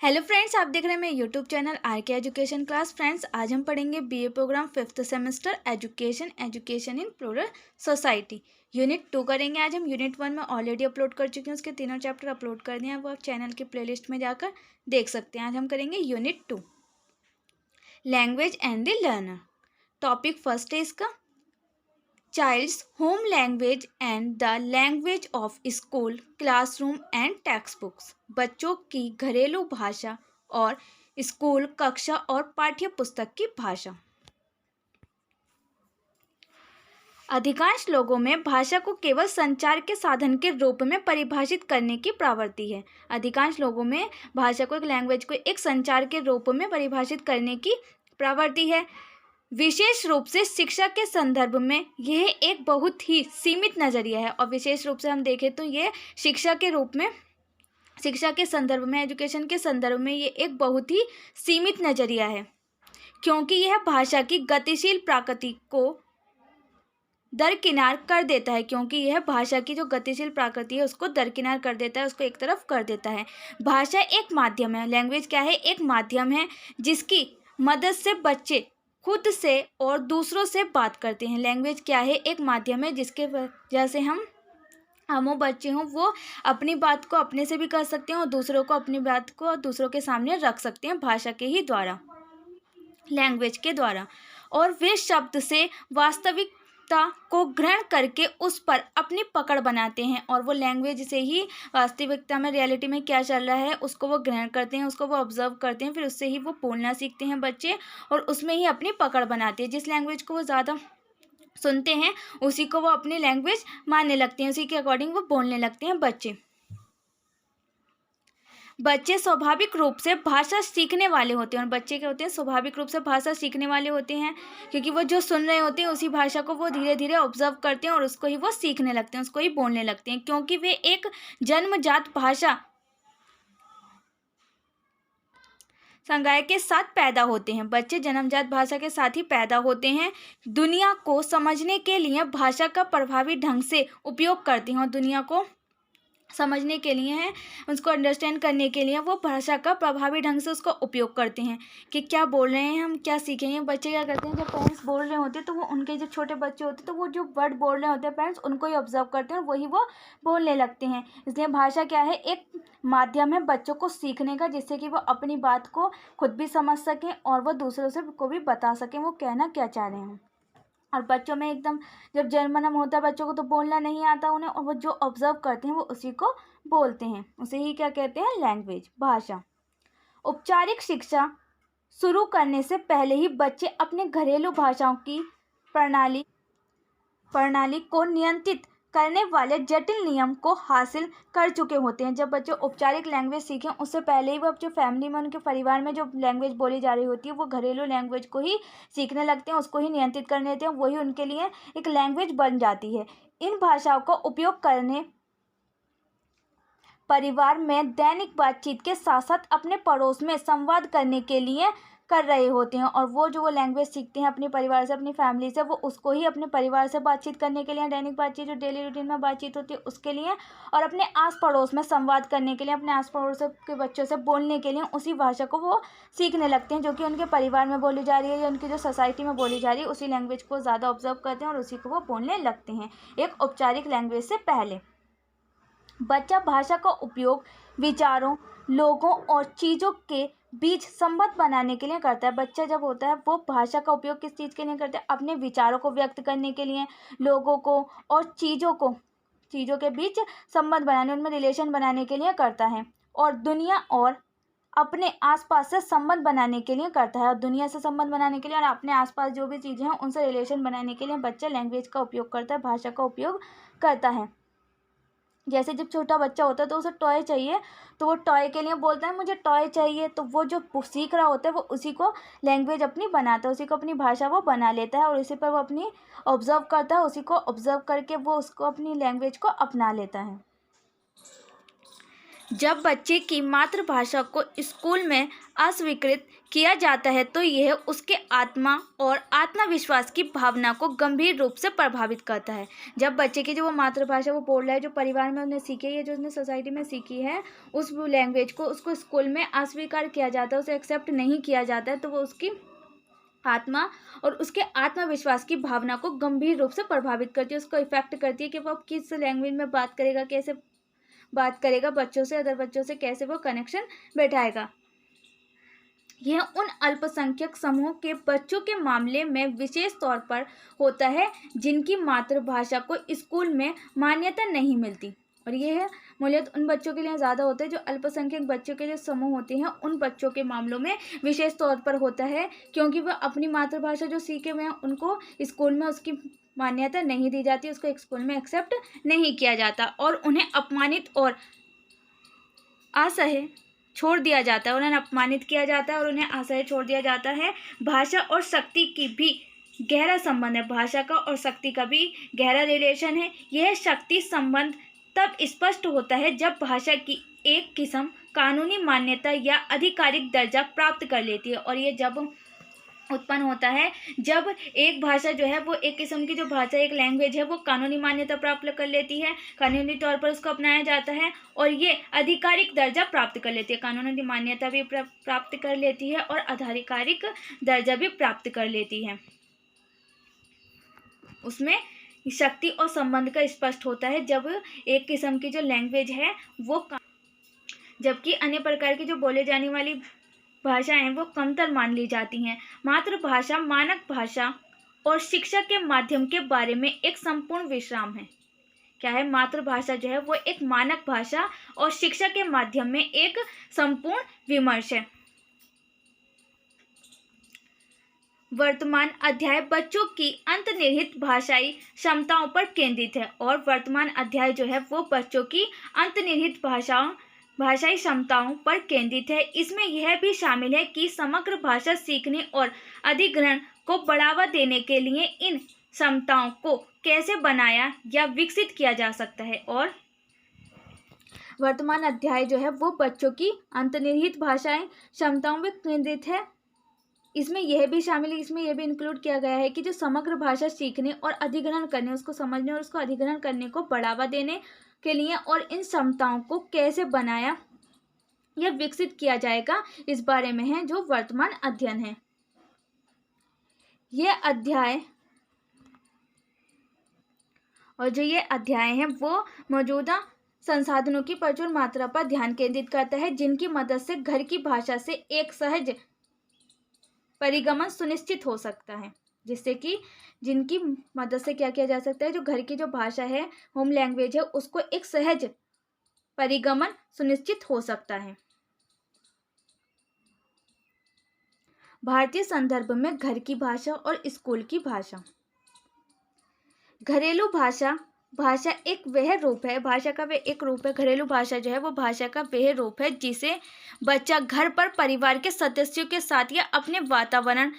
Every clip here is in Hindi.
हेलो फ्रेंड्स, आप देख रहे हैं मेरे YouTube channel R K education class. Friends, आज हम पढ़ेंगे BA programme 5th semester education in plural society unit 2 करेंगे। आज हम यूनिट 1 में ऑलरेडी अपलोड कर चुके हैं, उसके तीनों चैप्टर अपलोड कर दिए हैं, वो आप चैनल की प्लेलिस्ट में जाकर देख सकते हैं। आज हम करेंगे unit 2 language and the learner. Topic first है इसका child's home language and the language of school classroom and text books. बच्चों की घरेलू भाषा और स्कूल कक्षा और पाठ्य पुस्तक की भाषा। अधिकांश लोगों में भाषा को केवल संचार के साधन के रूप में परिभाषित करने की प्रवृत्ति है। अधिकांश लोगों में भाषा को, एक लैंग्वेज को एक संचार के रूप में परिभाषित करने की प्रवृत्ति है। विशेष रूप से शिक्षा के संदर्भ में यह एक बहुत ही सीमित नज़रिया है। और विशेष रूप से हम देखें तो ये शिक्षा के संदर्भ में, एजुकेशन के संदर्भ में ये एक बहुत ही सीमित नज़रिया है, क्योंकि यह भाषा की गतिशील प्रकृति को दरकिनार कर देता है। क्योंकि यह भाषा की जो गतिशील प्रकृति है उसको दरकिनार कर देता है, उसको एक तरफ कर देता है। भाषा एक माध्यम है। लैंग्वेज क्या है? एक माध्यम है जिसकी मदद से बच्चे खुद से और दूसरों से बात करते हैं। लैंग्वेज क्या है? एक माध्यम है जिसके वजह से हम बच्चे हों, वो अपनी बात को अपने से भी कर सकते हैं और दूसरों को अपनी बात को दूसरों के सामने रख सकते हैं, भाषा के ही द्वारा, लैंग्वेज के द्वारा। और वे शब्द से वास्तविकता को ग्रहण करके उस पर अपनी पकड़ बनाते हैं, और वो लैंग्वेज से ही वास्तविकता में, रियलिटी में क्या चल रहा है उसको वो ग्रहण करते हैं, उसको वो ऑब्जर्व करते हैं, फिर उससे ही वो बोलना सीखते हैं बच्चे, और उसमें ही अपनी पकड़ बनाते हैं। जिस लैंग्वेज को वो ज़्यादा सुनते हैं उसी को वो अपनी लैंग्वेज मानने लगते हैं, उसी के अकॉर्डिंग वो बोलने लगते हैं बच्चे। बच्चे स्वाभाविक रूप से भाषा सीखने वाले होते हैं, और बच्चे क्या होते हैं? स्वाभाविक रूप से भाषा सीखने वाले होते हैं, क्योंकि वो जो सुन रहे होते हैं उसी भाषा को वो धीरे धीरे ऑब्जर्व करते हैं और उसको ही वो सीखने लगते हैं, उसको ही बोलने लगते हैं, क्योंकि वे एक जन्मजात भाषा संकाय के साथ पैदा होते हैं। बच्चे जन्मजात भाषा के साथ ही पैदा होते हैं। दुनिया को समझने के लिए भाषा का प्रभावी ढंग से उपयोग करते हैं, और दुनिया को समझने के लिए है, उसको अंडरस्टैंड करने के लिए वो भाषा का प्रभावी ढंग से उसका उपयोग करते हैं कि क्या बोल रहे हैं, हम क्या सीखेंगे। बच्चे क्या करते हैं? जब पेरेंट्स बोल रहे होते हैं तो वो, उनके जो छोटे बच्चे होते हैं तो वो जो वर्ड बोल रहे होते हैं पेरेंट्स, उनको ही ऑब्जर्व करते हैं और वही वो बोलने लगते हैं। इसलिए भाषा क्या है? एक माध्यम है बच्चों को सीखने का, जिससे कि वो अपनी बात को खुद भी समझ सकें और वो दूसरों से को भी बता सकें वो कहना क्या चाह रहे हैं। और बच्चों में एकदम जब जन्म होता है बच्चों को तो बोलना नहीं आता उन्हें, और वो जो ऑब्जर्व करते हैं वो उसी को बोलते हैं, उसे ही क्या कहते हैं? लैंग्वेज, भाषा। औपचारिक शिक्षा शुरू करने से पहले ही बच्चे अपने घरेलू भाषाओं की प्रणाली को नियंत्रित करने वाले जटिल नियम को हासिल कर चुके होते हैं। जब बच्चे औपचारिक लैंग्वेज सीखें उससे पहले ही वो जो फैमिली में, उनके परिवार में जो लैंग्वेज बोली जा रही होती है वो घरेलू लैंग्वेज को ही सीखने लगते हैं, उसको ही नियंत्रित करने देते हैं, वही उनके लिए एक लैंग्वेज बन जाती है। इन भाषाओं का उपयोग करने परिवार में दैनिक बातचीत के साथ साथ अपने पड़ोस में संवाद करने के लिए कर रहे होते हैं, और वो जो वो लैंग्वेज सीखते हैं अपने परिवार से, अपनी फैमिली से, वो उसको ही अपने परिवार से बातचीत करने के लिए, दैनिक बातचीत जो डेली रूटीन में बातचीत होती है उसके लिए, और अपने आस पड़ोस में संवाद करने के लिए, अपने आस पड़ोस के बच्चों से बोलने के लिए उसी भाषा को वो सीखने लगते हैं, जो कि उनके परिवार में बोली जा रही है या उनकी जो सोसाइटी में बोली जा रही है, उसी लैंग्वेज को ज़्यादा ऑब्जर्व करते हैं और उसी को वो बोलने लगते हैं एक औपचारिक लैंग्वेज से पहले। बच्चा भाषा का उपयोग विचारों, लोगों और चीज़ों के बीच संबंध बनाने के लिए करता है। बच्चा जब होता है वो भाषा का उपयोग किस चीज़ के लिए करता है? अपने विचारों को व्यक्त करने के लिए, लोगों को और चीज़ों के बीच संबंध बनाने, उनमें रिलेशन बनाने के लिए करता है, और दुनिया और अपने आसपास से संबंध बनाने के लिए करता है। और दुनिया से संबंध बनाने के लिए और अपने आसपास जो भी चीज़ें हैं उनसे रिलेशन बनाने के लिए बच्चा लैंग्वेज का उपयोग करता है, भाषा का उपयोग करता है। जैसे जब छोटा बच्चा होता है तो उसे टॉय चाहिए, तो वो टॉय के लिए बोलता है मुझे टॉय चाहिए, तो वो जो सीख रहा होता है वो उसी को लैंग्वेज अपनी बनाता है, उसी को अपनी भाषा वो बना लेता है, और उसी पर वो अपनी ऑब्जर्व करता है, उसी को ऑब्जर्व करके वो उसको अपनी लैंग्वेज को अपना लेता है। जब बच्चे की मातृभाषा को स्कूल में अस्वीकृत किया जाता है तो यह उसके आत्मा और आत्मविश्वास की भावना को गंभीर रूप से प्रभावित करता है। जब बच्चे की जो वो मातृभाषा वो बोल रहा है, जो परिवार में उसने सीखी है, जो उसने सोसाइटी में सीखी है, उस लैंग्वेज को उसको स्कूल में अस्वीकार किया जाता है, उसे एक्सेप्ट नहीं किया जाता है, तो वो उसकी आत्मा और उसके आत्मविश्वास की भावना को गंभीर रूप से प्रभावित करती है, उसको इफेक्ट करती है कि वो अब किस लैंग्वेज में बात करेगा, कैसे बात करेगा बच्चों से, अदर बच्चों से कैसे वो कनेक्शन बैठाएगा। यह उन अल्पसंख्यक समूह के बच्चों के मामले में विशेष तौर पर होता है जिनकी मातृभाषा को स्कूल में मान्यता नहीं मिलती, और यह मूल्यत उन बच्चों के लिए ज़्यादा होता है जो अल्पसंख्यक बच्चों के जो समूह होते हैं उन बच्चों के मामलों में विशेष तौर पर होता है, क्योंकि वह अपनी मातृभाषा जो सीखे हुए हैं उनको स्कूल में उसकी मान्यता नहीं दी जाती, उसको स्कूल में एक्सेप्ट नहीं किया जाता और उन्हें अपमानित और असह्य छोड़ दिया जाता है, उन्हें अपमानित किया जाता है और उन्हें असह्य छोड़ दिया जाता है। भाषा और शक्ति की भी गहरा संबंध है, भाषा का और शक्ति का भी गहरा रिलेशन है। यह शक्ति संबंध तब स्पष्ट होता है जब भाषा की एक किस्म कानूनी मान्यता या आधिकारिक दर्जा प्राप्त कर लेती है, और यह जब उत्पन्न होता है जब एक भाषा जो है वो एक किस्म की जो भाषा एक लैंग्वेज है वो कानूनी मान्यता प्राप्त कर लेती है, कानूनी तौर पर उसको अपनाया जाता है और ये आधिकारिक दर्जा प्राप्त कर लेती है, कानूनी मान्यता भी प्राप्त कर लेती है और आधिकारिक दर्जा भी प्राप्त कर लेती है। उसमें शक्ति और संबंध का स्पष्ट होता है जब एक किस्म की जो लैंग्वेज है वो, जबकि अन्य प्रकार की जो बोले जाने वाली भाषाएं वो कमतर मान ली जाती हैं। मातृभाषा मानक भाषा और शिक्षा के माध्यम के बारे में एक संपूर्ण विश्राम है। क्या है? मातृभाषा जो है वो एक मानक भाषा और शिक्षा के माध्यम में एक संपूर्ण विमर्श है। वर्तमान अध्याय बच्चों की अंतर्निहित भाषाई क्षमताओं पर केंद्रित है, और वर्तमान अध्याय जो है वो बच्चों की अंतर्निहित भाषाई क्षमताओं पर केंद्रित है। इसमें यह भी शामिल है कि समग्र भाषा सीखने और अधिग्रहण को बढ़ावा देने के लिए इन क्षमताओं को कैसे बनाया या विकसित किया जा सकता है। और वर्तमान अध्याय जो है वो बच्चों की अंतर्निहित भाषाई क्षमताओं पर केंद्रित है। इसमें यह भी शामिल है, इसमें यह भी इंक्लूड किया गया है कि जो समग्र भाषा सीखने और अधिग्रहण करने, उसको समझने और उसको अधिग्रहण करने को बढ़ावा देने के लिए और इन क्षमताओं को कैसे बनाया या विकसित किया जाएगा, इस बारे में है जो वर्तमान अध्ययन है। यह अध्याय और जो ये अध्याय है वो मौजूदा संसाधनों की प्रचुर मात्रा पर ध्यान केंद्रित करता है, जिनकी मदद से घर की भाषा से एक सहज परिगमन सुनिश्चित हो सकता है, जिससे कि जिनकी मदद से क्या किया जा सकता है, जो घर की जो भाषा है, होम लैंग्वेज है, उसको एक सहज परिगमन सुनिश्चित हो सकता है। भारतीय संदर्भ में घर की भाषा और स्कूल की भाषा। घरेलू भाषा एक वह रूप है, भाषा का वह एक रूप है, घरेलू भाषा जो है वो भाषा का वह रूप है जिसे बच्चा घर पर परिवार के सदस्यों के साथ या अपने वातावरण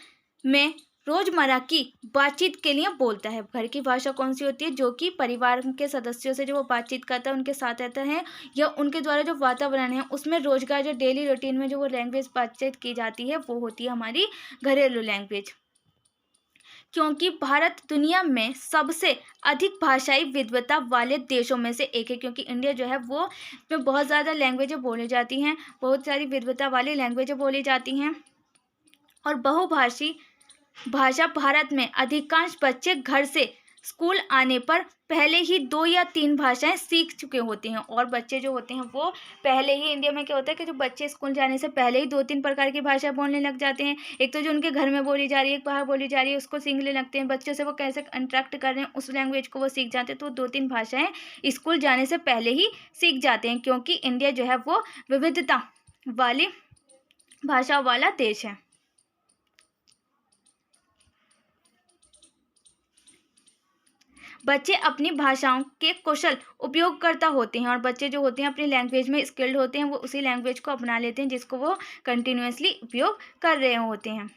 में रोजमर्रा की बातचीत के लिए बोलता है। घर की भाषा कौन सी होती है? जो कि परिवार के सदस्यों से जो वो बातचीत करता है, उनके साथ रहता है, या उनके द्वारा जो वातावरण है उसमें रोजगार जो डेली रूटीन में जो वो लैंग्वेज बातचीत की जाती है वो होती है हमारी घरेलू लैंग्वेज। क्योंकि भारत दुनिया में सबसे अधिक भाषाई विविधता वाले देशों में से एक है, क्योंकि इंडिया जो है वो में बहुत ज़्यादा लैंग्वेजें बोली जाती हैं, बहुत सारी विविधता वाली लैंग्वेजें बोली जाती हैं, और बहुभाषी भाषा भारत में अधिकांश बच्चे घर से स्कूल आने पर पहले ही 2 या 3 भाषाएं सीख चुके होते हैं। और बच्चे जो होते हैं वो पहले ही, इंडिया में क्या होता है कि जो बच्चे स्कूल जाने से पहले ही 2-3 प्रकार की भाषा बोलने लग जाते हैं। एक तो जो उनके घर में बोली जा रही है, एक बाहर बोली जा रही है, उसको सीखने लगते हैं। बच्चों से वो कैसे इंटरेक्ट कर रहे हैं उस लैंग्वेज को वो सीख जाते हैं। तो 2-3 भाषाएँ स्कूल जाने से पहले ही सीख जाते हैं, क्योंकि इंडिया जो है वो विविधता वाली भाषा वाला देश है। बच्चे अपनी भाषाओं के कुशल उपयोगकर्ता होते हैं, और बच्चे जो होते हैं अपनी लैंग्वेज में स्किल्ड होते हैं, वो उसी लैंग्वेज को अपना लेते हैं जिसको वो कंटिन्यूअसली उपयोग कर रहे होते हैं।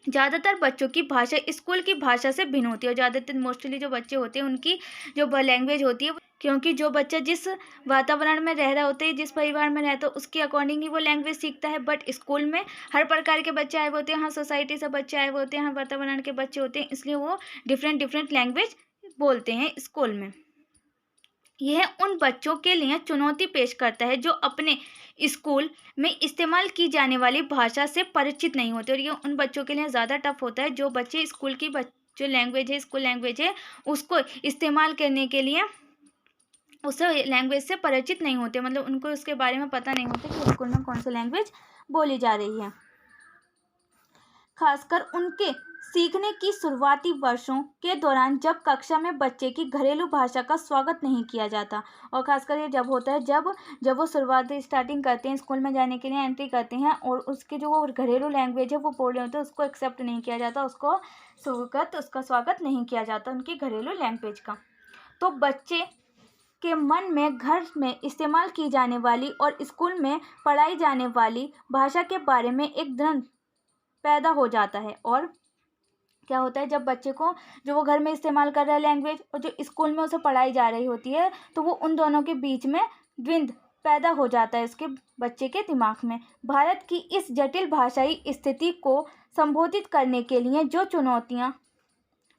ज़्यादातर बच्चों की भाषा स्कूल की भाषा से भिन्न होती है, और ज़्यादातर मोस्टली जो बच्चे होते हैं उनकी जो लैंग्वेज होती है क्योंकि जो बच्चा जिस वातावरण में रह रहा होता है, जिस परिवार में रहता है, उसके अकॉर्डिंग ही वो लैंग्वेज सीखता है। बट स्कूल में हर प्रकार के बच्चे आए हुए होते हैं, हर सोसाइटी से बच्चे आए हुए होते हैं, हर वातावरण के बच्चे होते हैं, इसलिए वो डिफरेंट डिफरेंट लैंग्वेज बोलते हैं स्कूल में। यह उन बच्चों के लिए चुनौती पेश करता है जो अपने स्कूल में इस्तेमाल की जाने वाली भाषा से परिचित नहीं होते, और ये उन बच्चों के लिए ज़्यादा टफ होता है जो बच्चे स्कूल की जो लैंग्वेज है, स्कूल लैंग्वेज है, उसको इस्तेमाल करने के लिए उस लैंग्वेज से परिचित नहीं होते, मतलब उनको उसके बारे में पता नहीं होता कि स्कूल में कौन सी लैंग्वेज बोली जा रही है। खासकर उनके सीखने की शुरुआती वर्षों के दौरान जब कक्षा में बच्चे की घरेलू भाषा का स्वागत नहीं किया जाता, और खासकर ये जब होता है जब वो शुरुआती स्टार्टिंग करते हैं, स्कूल में जाने के लिए एंट्री करते हैं, और उसके जो वो घरेलू लैंग्वेज है वो बोल रहे होते हैं, उसको एक्सेप्ट नहीं किया जाता, उसका स्वागत नहीं किया जाता उनकी घरेलू लैंग्वेज का। तो बच्चे के मन में घर में इस्तेमाल की जाने वाली और स्कूल में पढ़ाई जाने वाली भाषा के बारे में एक द्वंद्व पैदा हो जाता है। और क्या होता है, जब बच्चे को जो वो घर में इस्तेमाल कर रहा है लैंग्वेज और जो स्कूल में उसे पढ़ाई जा रही होती है, तो वो उन दोनों के बीच में द्वंद्व पैदा हो जाता है उसके बच्चे के दिमाग में। भारत की इस जटिल भाषाई स्थिति को संबोधित करने के लिए जो चुनौतियाँ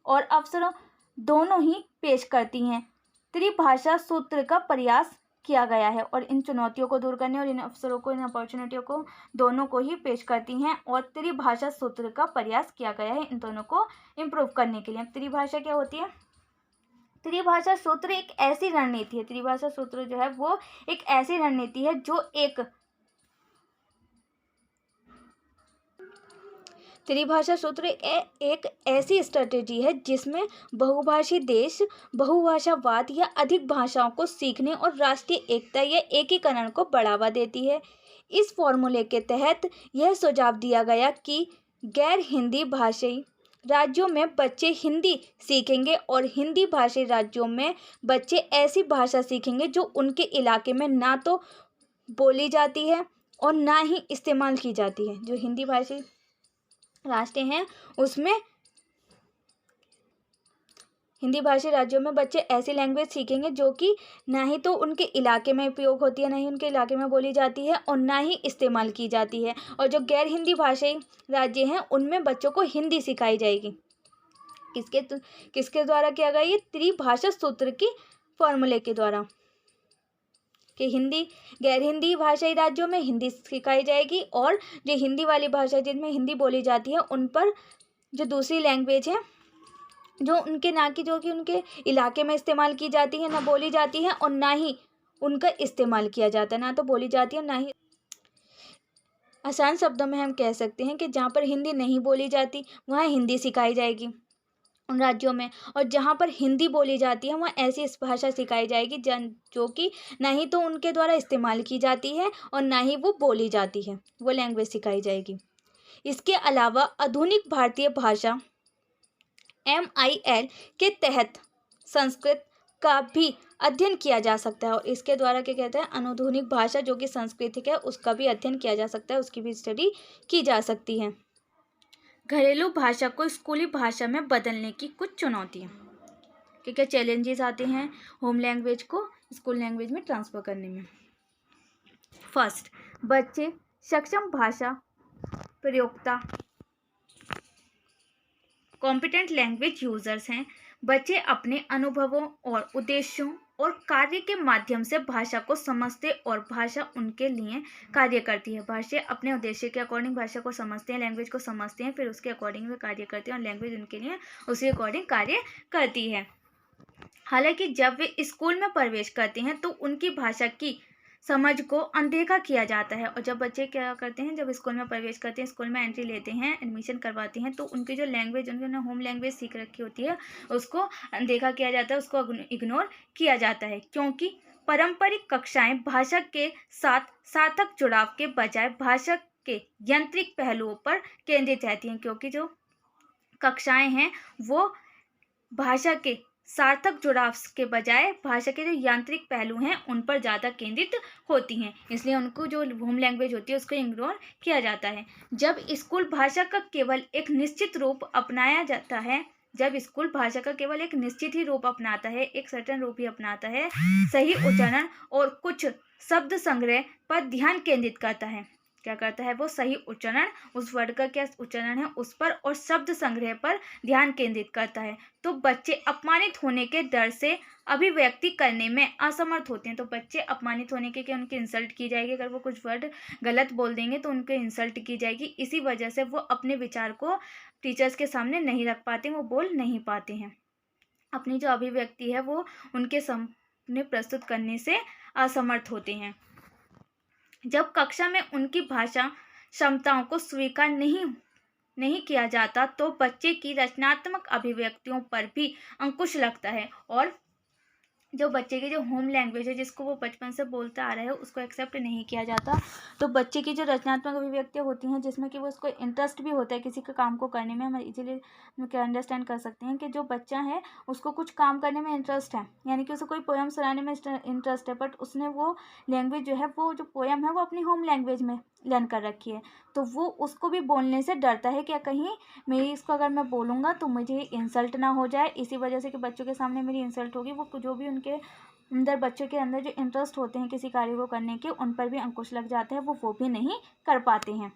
और अवसरों दोनों ही पेश करती हैं, त्रिभाषा सूत्र का प्रयास किया गया है, और इन चुनौतियों को दूर करने और इन अवसरों को, इन अपॉर्चुनिटियों को दोनों को ही पेश करती हैं, और त्रिभाषा सूत्र का प्रयास किया गया है इन दोनों को इम्प्रूव करने के लिए। त्रिभाषा क्या होती है? त्रिभाषा सूत्र एक ऐसी रणनीति है, त्रिभाषा सूत्र जो है वो एक ऐसी रणनीति है जो त्रिभाषा सूत्र एक ऐसी स्ट्रेटेजी है जिसमें बहुभाषी देश बहुभाषावाद या अधिक भाषाओं को सीखने और राष्ट्रीय एकता या एकीकरण को बढ़ावा देती है। इस फॉर्मूले के तहत यह सुझाव दिया गया कि गैर हिंदी भाषी राज्यों में बच्चे हिंदी सीखेंगे और हिंदी भाषी राज्यों में बच्चे ऐसी भाषा सीखेंगे जो उनके इलाके में ना तो बोली जाती है और ना ही इस्तेमाल की जाती है। जो हिंदी भाषी राष्ट्र हैं उसमें हिंदी भाषी राज्यों में बच्चे ऐसी लैंग्वेज सीखेंगे जो कि ना ही तो उनके इलाके में उपयोग होती है, ना ही उनके इलाके में बोली जाती है और ना ही इस्तेमाल की जाती है। और जो गैर हिंदी भाषी राज्य हैं उनमें बच्चों को हिंदी सिखाई जाएगी। किसके द्वारा किया गया? ये त्रिभाषा सूत्र की फॉर्मूले के द्वारा, कि हिंदी गैर हिंदी भाषाई राज्यों में हिंदी सिखाई जाएगी, और जो हिंदी वाली भाषा जिनमें हिंदी बोली जाती है उन पर जो दूसरी लैंग्वेज है जो उनके ना की जो कि उनके इलाके में इस्तेमाल की जाती है, ना बोली जाती है और ना ही उनका इस्तेमाल किया जाता है, ना तो बोली जाती है ना ही। आसान शब्दों में हम कह सकते हैं कि जहाँ पर हिंदी नहीं बोली जाती वहाँ हिंदी सिखाई जाएगी उन राज्यों में, और जहाँ पर हिंदी बोली जाती है वहाँ ऐसी भाषा सिखाई जाएगी जो कि ना ही तो उनके द्वारा इस्तेमाल की जाती है और ना ही वो बोली जाती है, वो लैंग्वेज सिखाई जाएगी। इसके अलावा आधुनिक भारतीय भाषा MIL के तहत संस्कृत का भी अध्ययन किया जा सकता है, और इसके द्वारा क्या कहते हैं, आधुनिक भाषा जो कि संस्कृतिक है उसका भी अध्ययन किया जा सकता है, उसकी भी स्टडी की जा सकती है। घरेलू भाषा को स्कूली भाषा में बदलने की कुछ चुनौतियाँ, क्या चैलेंजेस आते हैं होम लैंग्वेज को स्कूल लैंग्वेज में ट्रांसफ़र करने में। फर्स्ट, बच्चे सक्षम भाषा प्रयोक्ता कॉम्पिटेंट लैंग्वेज यूजर्स हैं। बच्चे अपने अनुभवों और उद्देश्यों और कार्य के माध्यम से भाषा को समझते और भाषा उनके लिए कार्य करती है। भाषा अपने उद्देश्य के अकॉर्डिंग भाषा को समझते हैं, लैंग्वेज को समझते हैं, फिर उसके अकॉर्डिंग वे कार्य करते हैं और लैंग्वेज उनके लिए उसी अकॉर्डिंग कार्य करती है। हालांकि जब वे स्कूल में प्रवेश करते हैं तो उनकी भाषा की समझ को अनदेखा किया जाता है, और जब बच्चे क्या करते हैं, जब स्कूल में प्रवेश करते हैं, स्कूल में एंट्री लेते हैं, एडमिशन करवाते हैं, तो उनकी जो लैंग्वेज उन्होंने होम लैंग्वेज सीख रखी होती है उसको अनदेखा किया जाता है, उसको इग्नोर किया जाता है, क्योंकि पारंपरिक कक्षाएं भाषा के साथ सार्थक जुड़ाव के बजाय भाषा के यांत्रिक पहलुओं पर केंद्रित रहती हैं। क्योंकि जो कक्षाएं हैं वो भाषा के सार्थक जुड़ाव के बजाय भाषा के जो यांत्रिक पहलू हैं उन पर ज़्यादा केंद्रित होती हैं, इसलिए उनको जो होम लैंग्वेज होती है उसको इग्नोर किया जाता है। जब स्कूल भाषा का केवल एक निश्चित रूप अपनाया जाता है जब स्कूल भाषा का केवल एक निश्चित ही रूप अपनाता है, एक सर्टेन रूप ही अपनाता है, सही उच्चारण और कुछ शब्द संग्रह पर ध्यान केंद्रित करता है। क्या करता है वो? सही उच्चारण, उस वर्ड का क्या उच्चारण है उस पर, और शब्द संग्रह पर ध्यान केंद्रित करता है। तो बच्चे अपमानित होने के डर से अभिव्यक्ति करने में असमर्थ होते हैं। तो बच्चे अपमानित होने के, उनकी इंसल्ट की जाएगी, अगर वो कुछ वर्ड गलत बोल देंगे तो उनके इंसल्ट की जाएगी, इसी वजह से वो अपने विचार को टीचर्स के सामने नहीं रख पाते, वो बोल नहीं पाते हैं, अपनी जो अभिव्यक्ति है वो उनके सामने प्रस्तुत करने से असमर्थ होते हैं। जब कक्षा में उनकी भाषा क्षमताओं को स्वीकार नहीं किया जाता तो बच्चे की रचनात्मक अभिव्यक्तियों पर भी अंकुश लगता है, और जो बच्चे की जो होम लैंग्वेज है, जिसको वो बचपन से बोलता आ रहा है, उसको एक्सेप्ट नहीं किया जाता। तो बच्चे की जो रचनात्मक अभिव्यक्तियाँ होती हैं, जिसमें कि वो उसको इंटरेस्ट भी होता है किसी का काम को करने में, हम इजीली क्या अंडरस्टैंड कर सकते हैं कि जो बच्चा है उसको कुछ काम करने में इंटरेस्ट है, यानी कि उसे कोई पोएम सुनाने में इंटरेस्ट है, बट उसने वो लैंग्वेज जो है, वो जो पोएम है वो अपनी होम लैंग्वेज में लर्न कर रखी है, तो वो उसको भी बोलने से डरता है कि कहीं मेरी इसको अगर मैं बोलूँगा तो मुझे इंसल्ट ना हो जाए, इसी वजह से कि बच्चों के सामने मेरी इंसल्ट होगी। वो जो भी उनके अंदर, बच्चों के अंदर जो इंटरेस्ट होते हैं किसी कार्य को करने के, उन पर भी अंकुश लग जाता है, वो भी नहीं कर पाते हैं।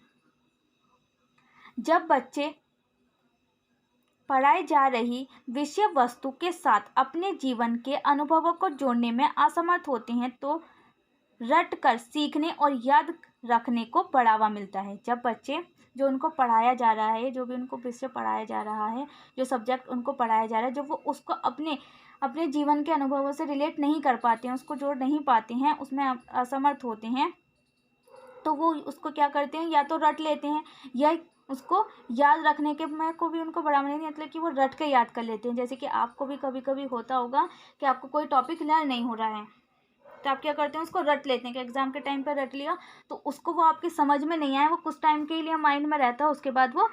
जब बच्चे पढ़ाई जा रही विषय वस्तु के साथ अपने जीवन के अनुभवों को जोड़ने में असमर्थ होते हैं तो रट कर सीखने और याद रखने को बढ़ावा मिलता है। जब बच्चे, जो उनको पढ़ाया जा रहा है, जो भी उनको विषय पढ़ाया जा रहा है, जो सब्जेक्ट उनको पढ़ाया जा रहा है, जब वो उसको अपने जीवन के अनुभवों से रिलेट नहीं कर पाते हैं, उसको जोड़ नहीं पाते हैं, उसमें असमर्थ होते हैं, तो वो उसको क्या करते हैं, या तो रट लेते हैं या उसको याद रखने के में को भी उनको बढ़ावा नहीं, मतलब कि वो रट के याद कर लेते हैं। जैसे कि आपको भी कभी कभी होता होगा कि आपको कोई टॉपिक लर्न नहीं हो रहा है, तो आप क्या करते हैं, उसको रट लेते हैं कि एग्जाम के टाइम पर रट लिया, तो उसको वो आपकी समझ में नहीं आया, वो कुछ टाइम के लिए माइंड में रहता है, उसके बाद वो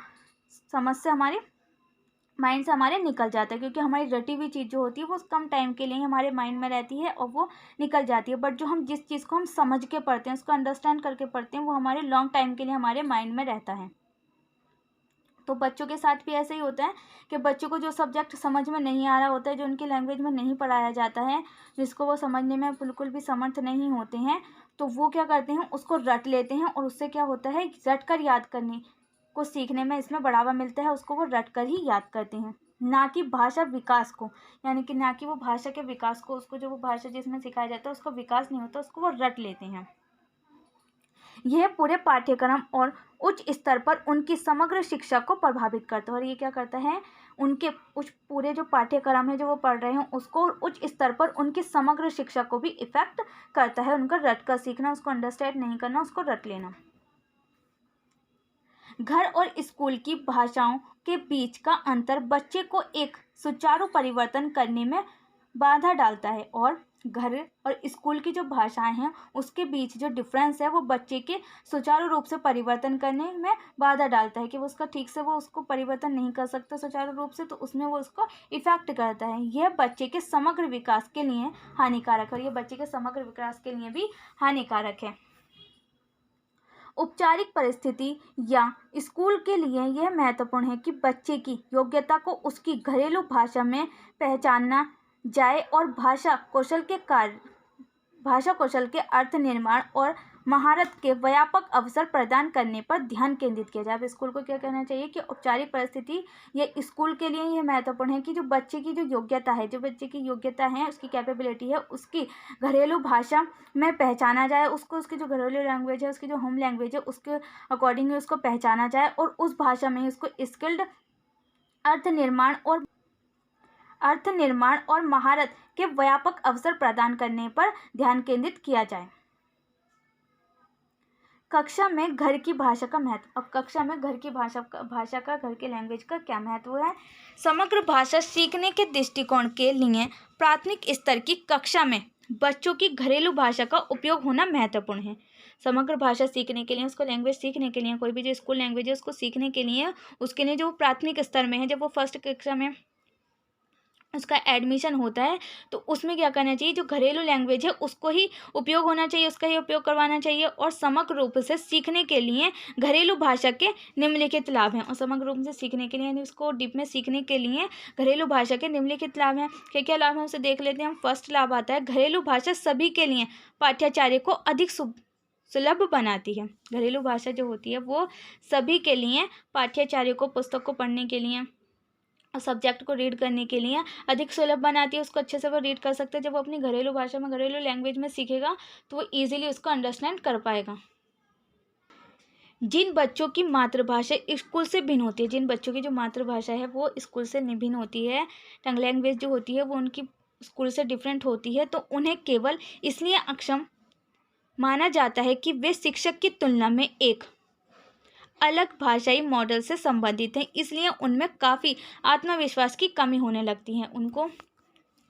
समझ से हमारी माइंड से हमारे निकल जाता है, क्योंकि हमारी रटी हुई चीज़ जो होती है वो कम टाइम के लिए हमारे माइंड में रहती है और वो निकल जाती है। बट जो हम जिस चीज़ को हम समझ के पढ़ते हैं, उसको अंडरस्टैंड करके पढ़ते हैं, वो हमारे लॉन्ग टाइम के लिए हमारे माइंड में रहता है। तो बच्चों के साथ भी ऐसा ही होता है कि बच्चों को जो सब्जेक्ट समझ में नहीं आ रहा होता है, जो उनकी लैंग्वेज में नहीं पढ़ाया जाता है, जिसको वो समझने में बिल्कुल भी समर्थ नहीं होते हैं, तो वो क्या करते हैं, उसको रट लेते हैं, और उससे क्या होता है, रट कर याद करने को सीखने में इसमें बढ़ावा मिलता है, उसको वो रट कर ही याद करते हैं, ना कि भाषा विकास को, यानी कि ना कि वो भाषा के विकास को, उसको जो वो भाषा जिसमें सिखाया जाता है उसको विकास नहीं होता, उसको वो रट लेते हैं। यह पूरे पाठ्यक्रम और उच्च स्तर पर उनकी समग्र शिक्षा को प्रभावित करता है, और ये क्या करता है, उनके उस पूरे जो पाठ्यक्रम है जो वो पढ़ रहे हैं उसको, उच्च स्तर पर उनकी समग्र शिक्षा को भी इफेक्ट करता है। उनका रट कर सीखना, उसको अंडरस्टैंड नहीं करना, उसको रट लेना। घर और स्कूल की भाषाओं के बीच का अंतर बच्चे को एक सुचारू परिवर्तन करने में बाधा डालता है, और घर और स्कूल की जो भाषाएं हैं उसके बीच जो डिफरेंस है वो बच्चे के सुचारू रूप से परिवर्तन करने में बाधा डालता है, कि वो उसका ठीक से वो उसको परिवर्तन नहीं कर सकता सुचारू रूप से, तो उसमें वो उसको इफेक्ट करता है। यह बच्चे के समग्र विकास के लिए हानिकारक है, और यह बच्चे के समग्र विकास के लिए भी हानिकारक है। औपचारिक परिस्थिति या स्कूल के लिए यह महत्वपूर्ण है कि बच्चे की योग्यता को उसकी घरेलू भाषा में पहचाना जाए और भाषा कौशल के अर्थ निर्माण और महारत के व्यापक अवसर प्रदान करने पर ध्यान केंद्रित किया जाए। अब स्कूल को क्या कहना चाहिए कि औपचारिक परिस्थिति या स्कूल के लिए यह महत्वपूर्ण है कि जो बच्चे की जो योग्यता है, उसकी कैपेबिलिटी है, उसकी घरेलू भाषा में पहचाना जाए, उसको उसकी जो घरेलू लैंग्वेज है, उसकी जो होम लैंग्वेज है, उसके अकॉर्डिंगली उसको पहचाना जाए, और उस भाषा में उसको स्किल्ड अर्थ निर्माण और महारत के व्यापक अवसर प्रदान करने पर ध्यान केंद्रित किया जाए। कक्षा में घर की भाषा का महत्व। अब कक्षा में घर की भाषा का, घर के लैंग्वेज का क्या महत्व है। समग्र भाषा सीखने के दृष्टिकोण के लिए प्राथमिक स्तर की कक्षा में बच्चों की घरेलू भाषा का उपयोग होना महत्वपूर्ण है। समग्र भाषा सीखने के लिए, उसको लैंग्वेज सीखने के लिए, कोई भी जो स्कूल लैंग्वेज है उसको सीखने के लिए, उसके लिए जो प्राथमिक स्तर में है, जब वो फर्स्ट कक्षा में उसका एडमिशन होता है तो उसमें क्या करना चाहिए, जो घरेलू लैंग्वेज है उसको ही उपयोग होना चाहिए, उसका ही उपयोग करवाना चाहिए। और समग्र रूप से सीखने के लिए घरेलू भाषा के निम्नलिखित लाभ हैं। और समग्र रूप से सीखने के लिए यानी उसको डीप में सीखने के लिए घरेलू भाषा के निम्नलिखित लाभ हैं। क्या क्या लाभ हैं उसे देख लेते हैं हम। फर्स्ट लाभ आता है, घरेलू भाषा सभी के लिए पाठ्याचार्य को अधिक सुलभ बनाती है। घरेलू भाषा जो होती है वो सभी के लिए पाठ्याचार्य को पुस्तक को पढ़ने के लिए, सब्जेक्ट को रीड करने के लिए अधिक सुलभ बनाती है। उसको अच्छे से वो रीड कर सकते हैं। जब वो अपनी घरेलू भाषा में, घरेलू लैंग्वेज में सीखेगा तो वो ईजिली उसको अंडरस्टैंड कर पाएगा। जिन बच्चों की मातृभाषा स्कूल से भिन्न होती है, जिन बच्चों की जो मातृभाषा है वो स्कूल से भिन्न होती है, टंग लैंग्वेज जो होती है वो उनकी स्कूल से डिफरेंट होती है, तो उन्हें केवल इसलिए अक्षम माना जाता है कि वे शिक्षक की तुलना में एक अलग भाषाई मॉडल से संबंधित हैं, इसलिए उनमें काफ़ी आत्मविश्वास की कमी होने लगती है। उनको,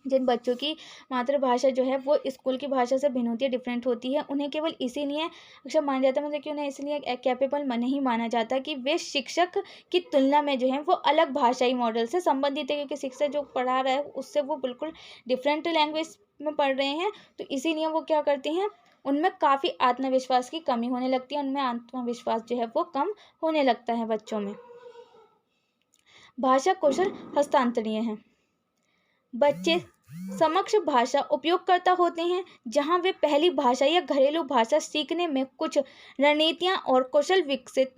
जिन बच्चों की मातृभाषा जो है वो स्कूल की भाषा से भिन्न होती है, डिफरेंट होती है, उन्हें केवल इसीलिए अक्षर माना जाता है, मतलब कि उन्हें इसलिए कैपेबल नहीं माना जाता कि वे शिक्षक की तुलना में जो है वो अलग भाषाई मॉडल से संबंधित है, क्योंकि शिक्षक जो पढ़ा रहा है उससे वो बिल्कुल डिफरेंट लैंग्वेज में पढ़ रहे हैं। तो इसीलिए वो क्या करते हैं, उनमें काफ़ी आत्मविश्वास की कमी होने लगती है, उनमें आत्मविश्वास जो है वो कम होने लगता है बच्चों में। भाषा कौशल हस्तांतरणीय है। बच्चे समक्ष भाषा उपयोगकर्ता होते हैं, जहां वे पहली भाषा या घरेलू भाषा सीखने में कुछ रणनीतियां और कौशल विकसित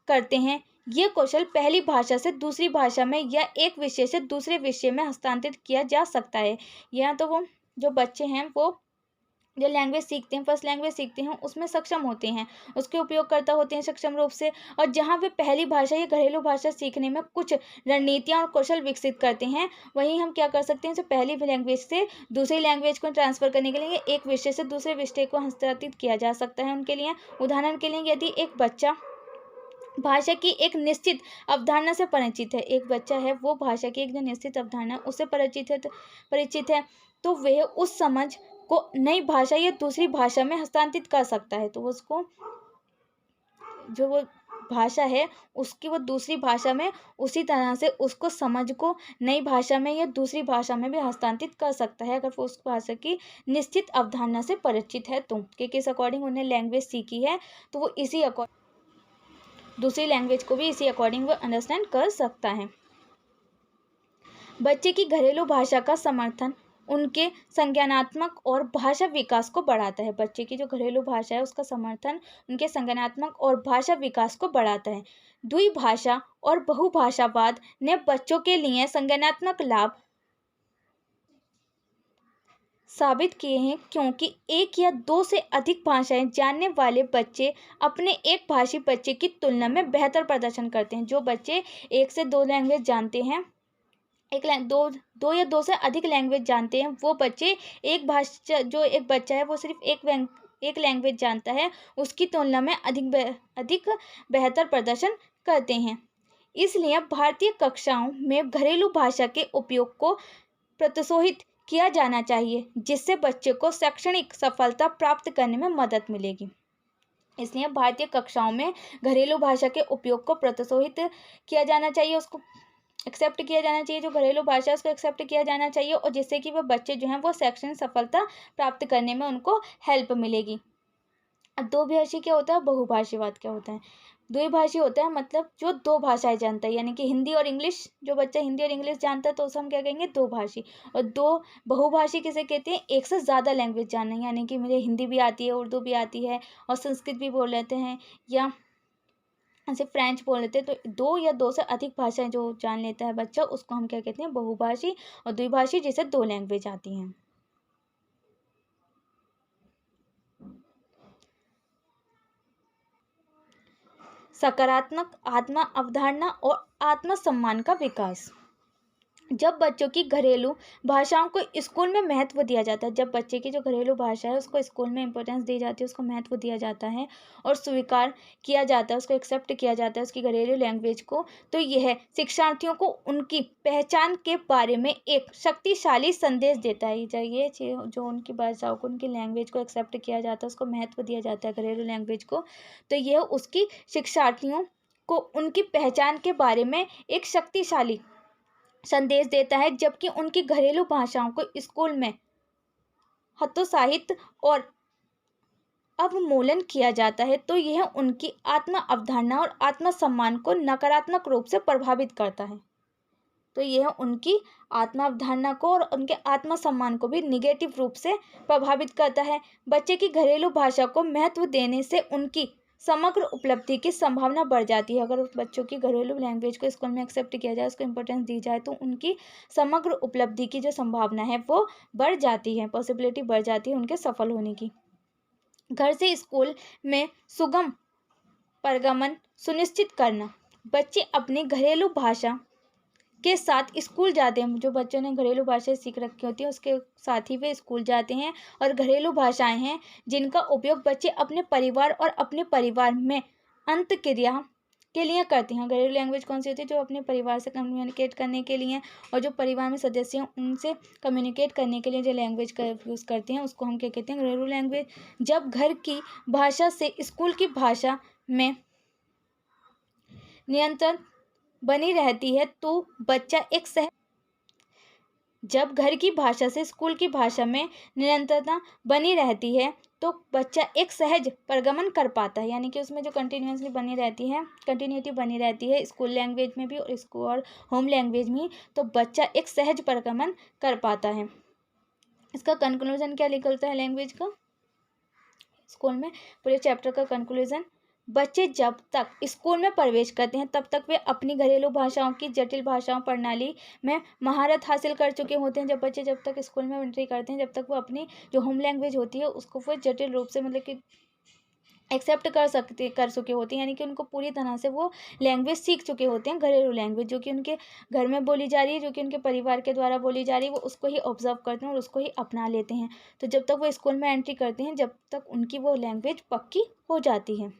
करते हैं। ये कौशल पहली भाषा से दूसरी भाषा में या एक विषय से दूसरे विषय में हस्तांतरित किया जा सकता है। या तो वो जो बच्चे हैं वो जो लैंग्वेज सीखते हैं, फर्स्ट लैंग्वेज सीखते हैं, उसमें सक्षम होते हैं, उसके उपयोगकर्ता होते हैं सक्षम रूप से। और जहाँ वे पहली भाषा या घरेलू भाषा सीखने में कुछ रणनीतियाँ और कौशल विकसित करते हैं, वहीं हम क्या कर सकते हैं, जो पहली लैंग्वेज से दूसरी लैंग्वेज को ट्रांसफ़र करने के लिए एक विषय से दूसरे विषय को हस्तांतरित किया जा सकता है उनके लिए। उदाहरण के लिए, यदि एक बच्चा भाषा की एक निश्चित अवधारणा से परिचित है, एक बच्चा है वो भाषा की एक जो निश्चित अवधारणा उससे परिचित है तो वह उस समझ को नई भाषा या दूसरी भाषा में हस्तांतरित कर सकता है। तो उसको जो वो भाषा है उसकी वो दूसरी भाषा में उसी तरह से उसको समझ को नई भाषा में या दूसरी भाषा में भी हस्तांतरित कर सकता है, अगर वो उस भाषा की निश्चित अवधारणा से परिचित है तो। कि किस अकॉर्डिंग उन्हें लैंग्वेज सीखी है तो वो इसी अकॉर्डिंग दूसरी लैंग्वेज को भी इसी अकॉर्डिंग वो अंडरस्टैंड कर सकता है। बच्चे की घरेलू भाषा का समर्थन उनके संज्ञानात्मक और भाषा विकास को बढ़ाता है। बच्चे की जो घरेलू भाषा है उसका समर्थन उनके संज्ञानात्मक और भाषा विकास को बढ़ाता है। द्विभाषा और बहुभाषावाद ने बच्चों के लिए संज्ञानात्मक लाभ साबित किए हैं, क्योंकि एक या दो से अधिक भाषाएं जानने वाले बच्चे अपने एक भाषी बच्चे की तुलना में बेहतर प्रदर्शन करते हैं। जो बच्चे एक से दो लैंग्वेज जानते हैं, दो या दो से अधिक लैंग्वेज जानते हैं, वो बच्चे एक भाषा, जो एक बच्चा है वो सिर्फ एक लैंग्वेज जानता है, उसकी तुलना में अधिक बेहतर प्रदर्शन करते हैं। इसलिए भारतीय कक्षाओं में घरेलू भाषा के उपयोग को प्रोत्साहित किया जाना चाहिए, जिससे बच्चे को शैक्षणिक सफलता प्राप्त करने में मदद मिलेगी। इसलिए भारतीय कक्षाओं में घरेलू भाषा के उपयोग को प्रोत्साहित किया जाना चाहिए, उसको एक्सेप्ट किया जाना चाहिए, जो घरेलू भाषा है उसको एक्सेप्ट किया जाना चाहिए, और जिससे कि वो बच्चे जो हैं वो शैक्षणिक सफलता प्राप्त करने में उनको हेल्प मिलेगी। अब द्विभाषी क्या होता है, बहुभाषीवाद क्या होता है। द्विभाषी होता है मतलब जो दो भाषाएं जानता है, यानी कि हिंदी और इंग्लिश, जो बच्चा हिंदी और इंग्लिश जानता है तो उसे हम क्या कहेंगे, दो भाषी। और दो बहुभाषी किसे कहते हैं, एक से ज़्यादा लैंग्वेज जानना है, यानी कि मुझे हिंदी भी आती है, उर्दू भी आती है और संस्कृत भी बोल लेते हैं या ऐसे फ्रेंच बोल लेते हैं। तो दो या दो से अधिक भाषाएं जो जान लेता है बच्चा उसको हम क्या कहते हैं, बहुभाषी। और द्विभाषी जिसे दो लैंग्वेज आती हैं। सकारात्मक आत्म अवधारणा और आत्मसम्मान का विकास। जब बच्चों की घरेलू भाषाओं को स्कूल में महत्व दिया जाता है, जब बच्चे की जो घरेलू भाषा है उसको स्कूल में इंपॉर्टेंस दी जाती है, उसको महत्व दिया जाता है और स्वीकार किया जाता है, उसको एक्सेप्ट किया जाता है उसकी घरेलू लैंग्वेज को, तो यह शिक्षार्थियों को उनकी पहचान के बारे में एक शक्तिशाली संदेश देता है। ये जो उनकी भाषाओं को, उनकी लैंग्वेज को एक्सेप्ट किया जाता है, उसको महत्व दिया जाता है घरेलू लैंग्वेज को, तो यह उसकी शिक्षार्थियों को उनकी पहचान के बारे में एक शक्तिशाली संदेश देता है, जबकि उनकी घरेलू भाषाओं को स्कूल में हतोत्साहित और अवमूल्यन किया जाता है, तो यह उनकी आत्म अवधारणा और आत्मसम्मान को नकारात्मक रूप से प्रभावित करता है। तो यह उनकी आत्म अवधारणा को और उनके आत्मसम्मान को भी निगेटिव रूप से प्रभावित करता है। बच्चे की घरेलू भाषा को महत्व देने से उनकी समग्र उपलब्धि की संभावना बढ़ जाती है। अगर उस बच्चों की घरेलू लैंग्वेज को स्कूल में एक्सेप्ट किया जाए, उसको इम्पोर्टेंस दी जाए, तो उनकी समग्र उपलब्धि की जो संभावना है वो बढ़ जाती है, पॉसिबिलिटी बढ़ जाती है उनके सफल होने की। घर से स्कूल में सुगम पारगमन सुनिश्चित करना। बच्चे अपनी घरेलू भाषा के साथ स्कूल जाते हैं। जो बच्चों ने घरेलू भाषा सीख रखी होती है उसके साथ ही वे स्कूल जाते हैं, और घरेलू भाषाएं हैं जिनका उपयोग बच्चे अपने परिवार और अपने परिवार में अंतःक्रिया के लिए करते हैं। घरेलू लैंग्वेज कौन सी होती है? जो अपने परिवार से कम्युनिकेट करने के लिए, और जो परिवार में सदस्य हैं उनसे कम्युनिकेट करने के लिए जो लैंग्वेज का यूज़ करते हैं उसको हम क्या कहते हैं? घरेलू लैंग्वेज। जब घर की भाषा से स्कूल की भाषा में नियंत्रण बनी रहती है तो बच्चा एक जब घर की भाषा से स्कूल की भाषा में निरंतरता बनी रहती है तो बच्चा एक सहज प्रगमन कर पाता है, यानी कि उसमें जो कंटिन्यूसली बनी रहती है, कंटिन्यूटी बनी रहती है स्कूल लैंग्वेज में भी और स्कूल और होम लैंग्वेज में, तो बच्चा एक सहज प्रगमन कर पाता है। इसका कंक्लूजन क्या निकलता है लैंग्वेज का? स्कूल में पूरे चैप्टर का कंक्लूजन, बच्चे जब तक स्कूल में प्रवेश करते हैं तब तक वे अपनी घरेलू भाषाओं की जटिल भाषाओं प्रणाली में महारत हासिल कर चुके होते हैं। जब तक स्कूल में एंट्री करते हैं, जब तक वो अपनी जो होम लैंग्वेज होती है उसको वो जटिल रूप से मतलब कि एक्सेप्ट कर चुके होते हैं, यानी कि उनको पूरी तरह से वो लैंग्वेज सीख चुके होते हैं। घरेलू लैंग्वेज जो कि उनके घर में बोली जा रही है, जो कि उनके परिवार के द्वारा बोली जा रही है, वो उसको ही ऑब्जर्व करते हैं और उसको ही अपना लेते हैं। तो जब तक वो स्कूल में एंट्री करते हैं जब तक उनकी वो लैंग्वेज पक्की हो जाती है।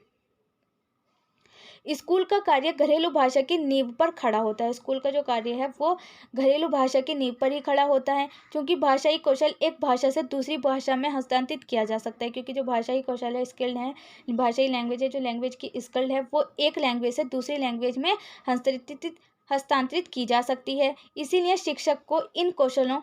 स्कूल का कार्य घरेलू भाषा की नींव पर खड़ा होता है। स्कूल का जो कार्य है वो घरेलू भाषा की नींव पर ही खड़ा होता है, क्योंकि भाषाई कौशल एक भाषा से दूसरी भाषा में हस्तांतरित किया जा सकता है। क्योंकि जो भाषाई कौशल है, स्किल्ड है, भाषाई लैंग्वेज है, जो लैंग्वेज की स्किल्ड है वो एक लैंग्वेज से दूसरी लैंग्वेज में हस्तांतरित की जा सकती है। इसीलिए शिक्षक को इन कौशलों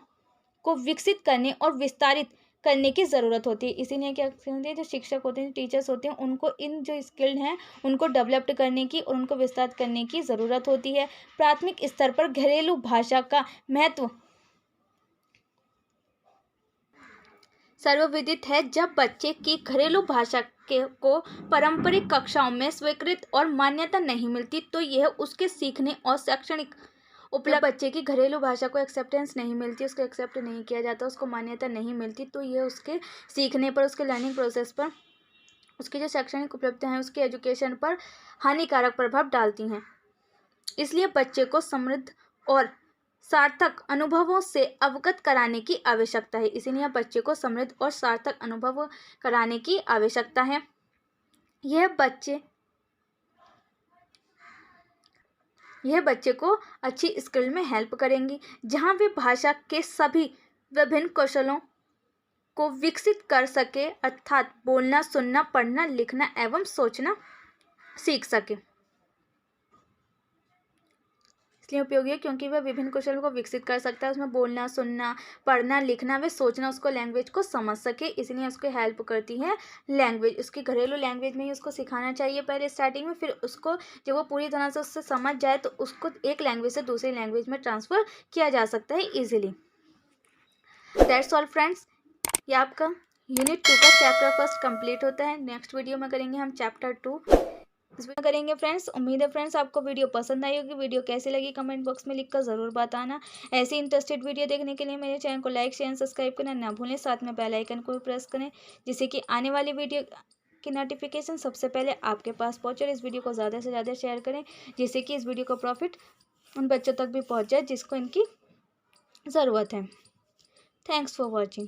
को विकसित करने और विस्तारित करने की ज़रूरत होती है। इसीलिए क्या होती है, जो शिक्षक होते हैं, टीचर्स होते हैं, उनको इन जो स्किल्ड हैं उनको डेवलप्ड करने की और उनको विस्तारित करने की ज़रूरत होती है। प्राथमिक स्तर पर घरेलू भाषा का महत्व सर्वविदित है। जब बच्चे की घरेलू भाषा को पारंपरिक कक्षाओं में स्वीकृत और मान्यता नहीं मिलती तो यह उसके सीखने और शैक्षणिक उपलब्ध बच्चे की घरेलू भाषा को एक्सेप्टेंस नहीं मिलती, उसको एक्सेप्ट नहीं किया जाता, उसको मान्यता नहीं मिलती, तो यह उसके सीखने पर, उसके लर्निंग प्रोसेस पर, उसकी जो शैक्षणिक उपलब्धियां हैं, उसके एजुकेशन पर हानिकारक प्रभाव डालती हैं। इसलिए बच्चे को समृद्ध और सार्थक अनुभवों से अवगत कराने की आवश्यकता है। इसीलिए बच्चे को समृद्ध और सार्थक अनुभव कराने की आवश्यकता है। यह बच्चे को अच्छी स्किल में हेल्प करेंगी, जहां वे भाषा के सभी विभिन्न कौशलों को विकसित कर सके, अर्थात बोलना, सुनना, पढ़ना, लिखना एवं सोचना सीख सके। इसलिए उपयोगी है क्योंकि वह विभिन्न कौशलों को विकसित कर सकता है, उसमें बोलना, सुनना, पढ़ना, लिखना, वे सोचना, उसको लैंग्वेज को समझ सके। इसलिए उसको हेल्प करती है लैंग्वेज। उसकी घरेलू लैंग्वेज में ही उसको सिखाना चाहिए पहले स्टार्टिंग में, फिर उसको जब वो पूरी तरह से उससे समझ जाए तो उसको एक लैंग्वेज से दूसरी लैंग्वेज में ट्रांसफ़र किया जा सकता है ईजिली। दैट्स ऑल फ्रेंड्स, ये आपका यूनिट 2 का चैप्टर फर्स्ट कंप्लीट होता है। नेक्स्ट वीडियो में करेंगे हम चैप्टर 2 इसमें करेंगे फ्रेंड्स। उम्मीद है फ्रेंड्स आपको वीडियो पसंद आई होगी। वीडियो कैसी लगी कमेंट बॉक्स में लिखकर ज़रूर बताना। ऐसी इंटरेस्टेड वीडियो देखने के लिए मेरे चैनल को लाइक, शेयर, सब्सक्राइब करना ना भूलें। साथ में बेल आइकन को भी प्रेस करें, जिससे कि आने वाली वीडियो की नोटिफिकेशन सबसे पहले आपके पास पहुँचे। और इस वीडियो को ज़्यादा से ज़्यादा शेयर करें, जिससे कि इस वीडियो का प्रॉफिट उन बच्चों तक भी पहुँच जाए जिसको इनकी ज़रूरत है। Thanks for watching.